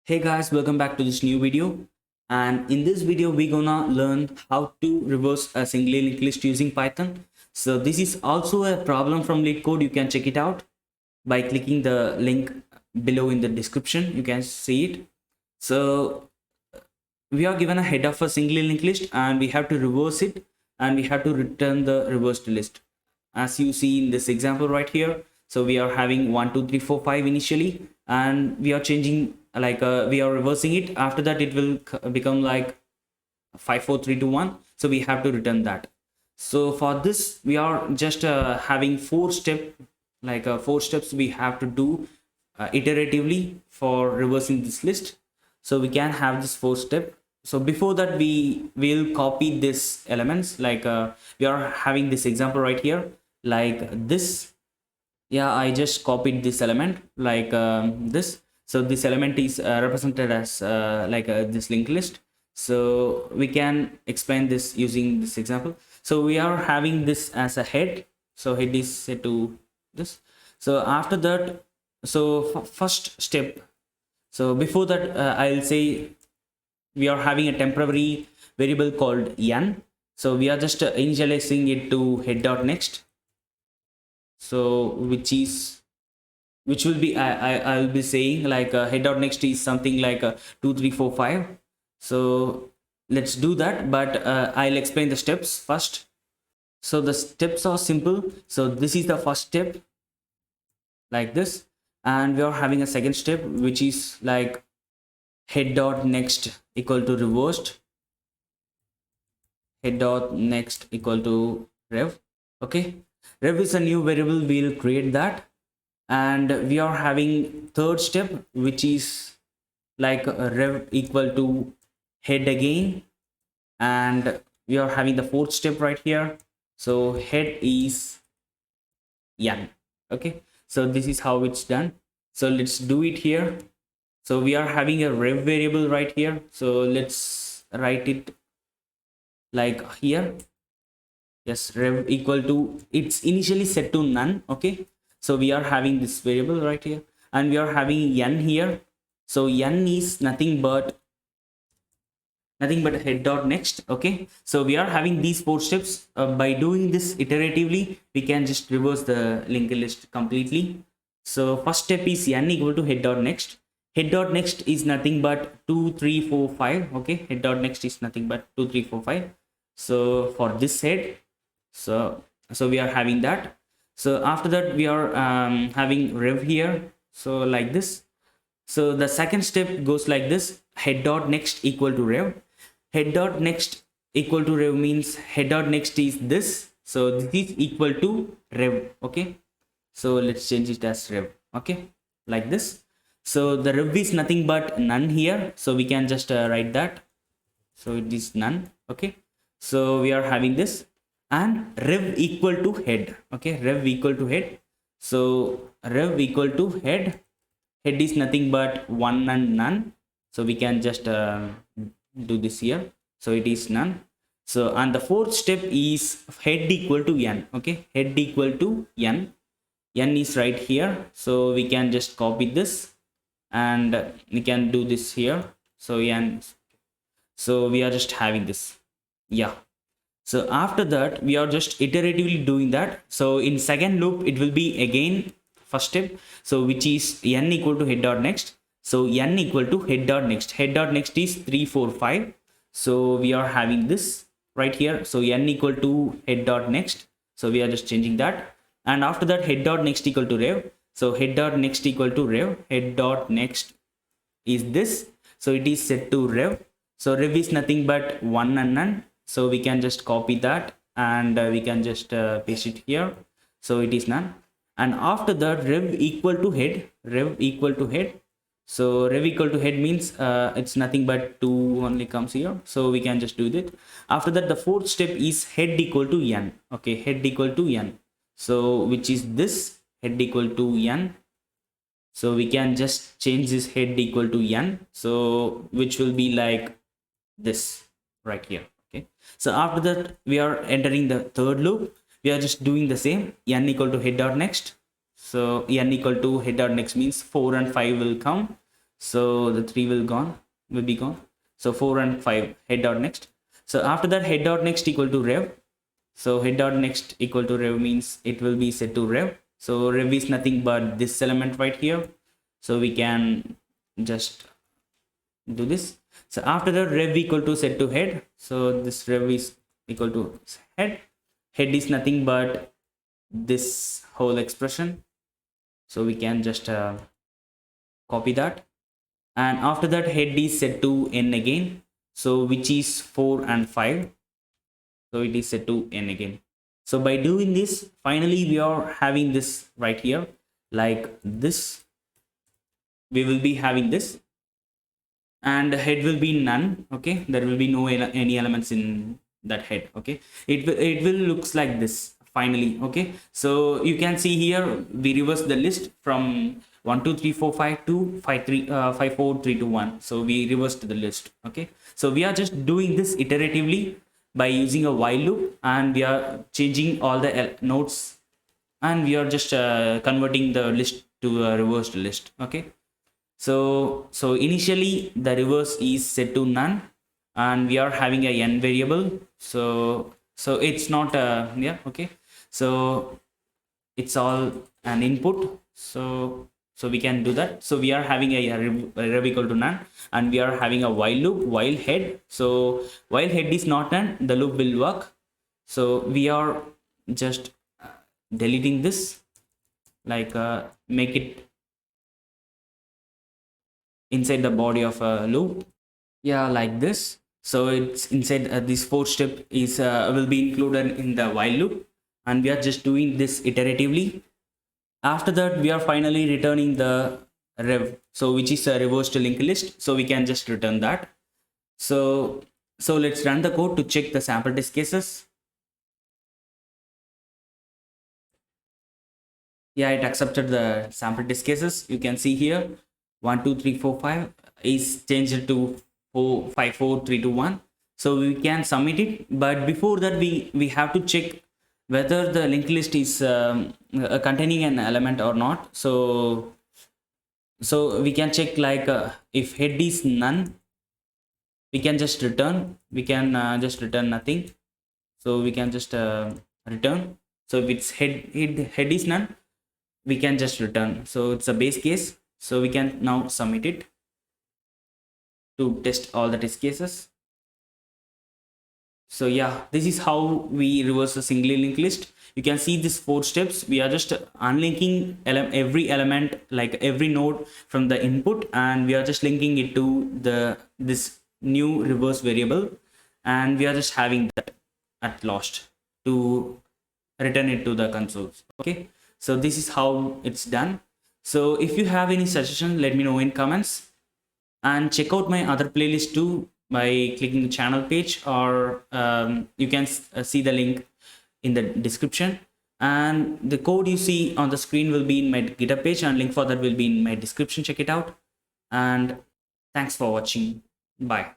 Hey guys, welcome back to this new video. And in this video, we're gonna learn how to reverse a single linked list using Python. So this is also a problem from Leetcode. You can check it out by clicking the link below in the description. You can see it. So we are given a head of a single linked list and we have to reverse it and we have to return the reversed list. As you see in this example right here, so we are having 1 2 3 4 5 initially, and we are changing we are reversing it. After that it will become like 5 4 3 2 1, so we have to return that. So for this we are just having four steps we have to do iteratively for reversing this list. So we can have this four step. So before that we will copy this elements, we are having this example right here like this. Yeah, I just copied this element this. So this element is represented as this linked list. So we can explain this using this example. So we are having this as a head, so head is set to this. So after that, so first step, so before that I'll say we are having a temporary variable called n. So we are just initializing it to head.next. So which will be I'll be saying head.next is something like 2 3 4 5. So let's do that, but I'll explain the steps first. So the steps are simple. So this is the first step like this, and we are having a second step which is like head.next equal to reversed, head.next equal to rev. Okay, rev is a new variable, we'll create that. And we are having third step which is like rev equal to head again, and we are having the fourth step right here. So head is n. Okay, so this is how it's done. So let's do it here. So we are having a rev variable right here, so let's write it like here. Yes, rev equal to, it's initially set to none. Okay, so we are having this variable right here, and we are having n here. So n is nothing but head.next. Okay, so we are having these four steps. By doing this iteratively, we can just reverse the linked list completely. So first step is n equal to head.next. Head.next is nothing but 2 3 4 5. Okay, head.next is nothing but 2 3 4 5. So for this head, so we are having that. So after that we are having rev here, so like this. So the second step goes like this: head.next equal to rev. Head.next equal to rev means head.next is this, so this is equal to rev. Okay, so let's change it as rev. Okay, like this. So the rev is nothing but none here, so we can just write that. So it is none. Okay, so we are having this, and rev equal to head. Okay, rev equal to head. So rev equal to head. Head is nothing but 1 and none, so we can just do this here. So it is none. So and the fourth step is head equal to n. Okay, head equal to n. N is right here, so we can just copy this and we can do this here. So n, so we are just having this. Yeah, so after that we are just iteratively doing that. So in second loop it will be again first step, so which is n equal to head.next. so n equal to head.next. Head.next is 3 4 5. So we are having this right here. So n equal to head.next, so we are just changing that. And after that head.next equal to rev. So head.next equal to rev. Head.next is this, so it is set to rev. So rev is nothing but 1 and none, so we can just copy that and we can just paste it here. So it is none. And after that rev equal to head. Rev equal to head. So rev equal to head means it's nothing but 2 only comes here, so we can just do that. After that the fourth step is head equal to n. Okay, head equal to n, so which is this, head equal to n. So we can just change this head equal to n, so which will be like this right here. Okay, so after that we are entering the third loop. We are just doing the same, n equal to head.next. So n equal to head.next means 4 and 5 will come, So the 3 will be gone. So 4 and 5 head dot next. So after that, head dot next equal to rev. So head dot next equal to rev means it will be set to rev. So rev is nothing but this element right here. So we can just do this. So after that, rev equal to set to head. So this rev is equal to head. Head is nothing but this whole expression. So we can just copy that. And after that, head is set to n again. So which is 4 and 5. So it is set to n again. So by doing this, finally we are having this right here like this. We will be having this, and head will be none. Okay, there will be no any elements in that head. Okay, it will looks like this finally. Okay, so you can see here we reverse the list from 1 2 3 4 5 to 5 3 5 4 3 2 1. So we reversed the list. Okay, so we are just doing this iteratively by using a while loop, and we are changing all the nodes, and we are just converting the list to a reversed list. Okay, so initially the reverse is set to none, and we are having a n variable. So it's not yeah. Okay, so it's all an input. So we can do that. So we are having a rev equal to none, and we are having a while loop, while head. So while head is not none, the loop will work. So we are just deleting this, like make it inside the body of a loop. Yeah, like this. So it's inside this 4th step is will be included in the while loop, and we are just doing this iteratively. After that, we are finally returning the rev, so which is a reversed linked list. So we can just return that. So let's run the code to check the sample test cases. Yeah, it accepted the sample test cases. You can see here 1 2 3 4 5 is changed to 4 5 4 3 2 1. So we can submit it, but before that we have to check whether the linked list is containing an element or not. So we can check like if head is none, we can just return. We can just return nothing. So we can just return. So if it's head is none, we can just return. So it's a base case. So we can now submit it to test all the test cases. So yeah, this is how we reverse a singly linked list. You can see these 4 steps. We are just unlinking every element, like every node from the input, and we are just linking it to this new reverse variable, and we are just having that at last to return it to the console. Okay, so this is how it's done. So if you have any suggestion, let me know in comments, and check out my other playlist too by clicking the channel page, or you can see the link in the description, and the code you see on the screen will be in my GitHub page, and link for that will be in my description. Check it out, and thanks for watching. Bye.